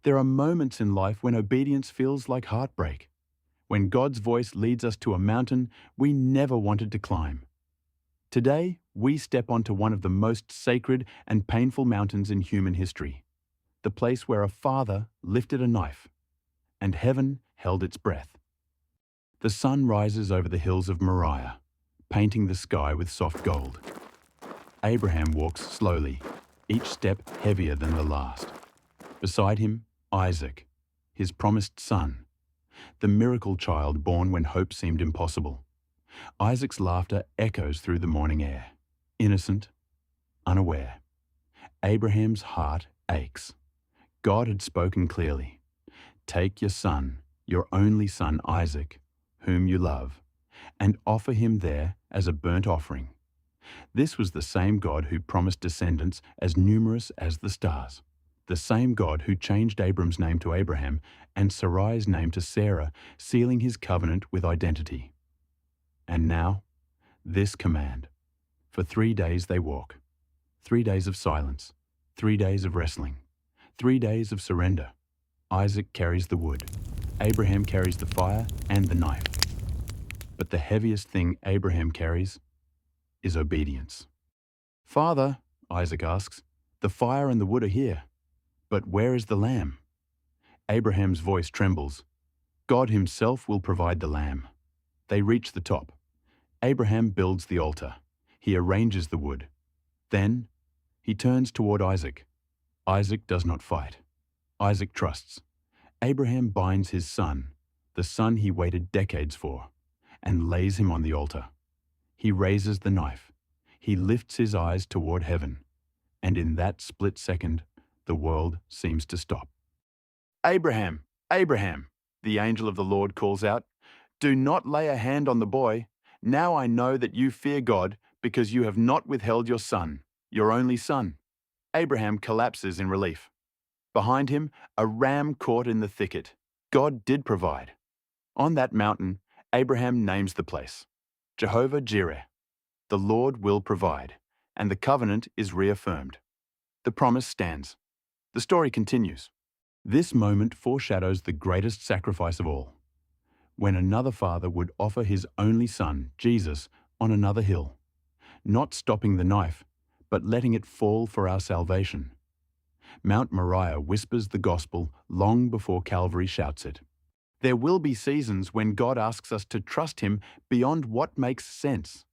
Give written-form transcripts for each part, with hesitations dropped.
There are moments in life when obedience feels like heartbreak, when God's voice leads us to a mountain we never wanted to climb. Today, we step onto one of the most sacred and painful mountains in human history, the place where a father lifted a knife and heaven held its breath. The sun rises over the hills of Moriah, painting the sky with soft gold. Abraham walks slowly, each step heavier than the last. Beside him, Isaac, his promised son, the miracle child born when hope seemed impossible. Isaac's laughter echoes through the morning air, innocent, unaware. Abraham's heart aches. God had spoken clearly. Take your son, your only son Isaac, whom you love, and offer him there as a burnt offering. This was the same God who promised descendants as numerous as the stars. The same God who changed Abram's name to Abraham and Sarai's name to Sarah, sealing his covenant with identity. And now, this command. For 3 days they walk. 3 days of silence. 3 days of wrestling. 3 days of surrender. Isaac carries the wood. Abraham carries the fire and the knife. But the heaviest thing Abraham carries is obedience. Father, Isaac asks, the fire and the wood are here. But where is the lamb? Abraham's voice trembles. God himself will provide the lamb. They reach the top. Abraham builds the altar. He arranges the wood. Then, he turns toward Isaac. Isaac does not fight. Isaac trusts. Abraham binds his son, the son he waited decades for, and lays him on the altar. He raises the knife. He lifts his eyes toward heaven. And in that split second, the world seems to stop. Abraham, Abraham, the angel of the Lord calls out, do not lay a hand on the boy. Now I know that you fear God because you have not withheld your son, your only son. Abraham collapses in relief. Behind him, a ram caught in the thicket. God did provide. On that mountain, Abraham names the place, Jehovah Jireh. The Lord will provide, and the covenant is reaffirmed. The promise stands. The story continues. This moment foreshadows the greatest sacrifice of all, when another father would offer his only son, Jesus, on another hill, not stopping the knife, but letting it fall for our salvation. Mount Moriah whispers the gospel long before Calvary shouts it. There will be seasons when God asks us to trust him beyond what makes sense.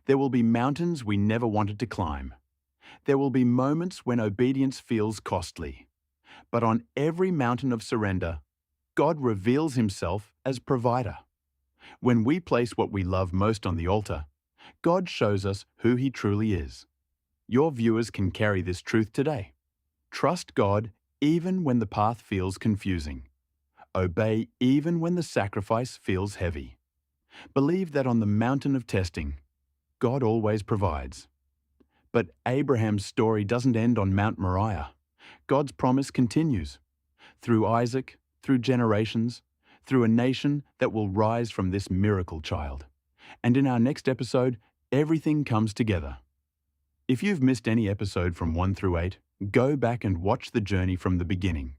There will be mountains we never wanted to climb. There will be moments when obedience feels costly. But on every mountain of surrender, God reveals himself as provider. When we place what we love most on the altar, God shows us who he truly is. Your viewers can carry this truth today. Trust God even when the path feels confusing. Obey even when the sacrifice feels heavy. Believe that on the mountain of testing, God always provides. But Abraham's story doesn't end on Mount Moriah. God's promise continues. Through Isaac, through generations, through a nation that will rise from this miracle child. And in our next episode, everything comes together. If you've missed any episode from 1 through 8, go back and watch the journey from the beginning.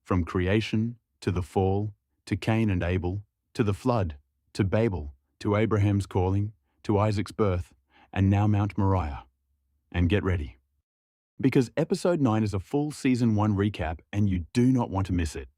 From creation, to the fall, to Cain and Abel, to the flood, to Babel, to Abraham's calling, to Isaac's birth, and now Mount Moriah. And get ready, because episode 9 is a full season 1 recap and you do not want to miss it.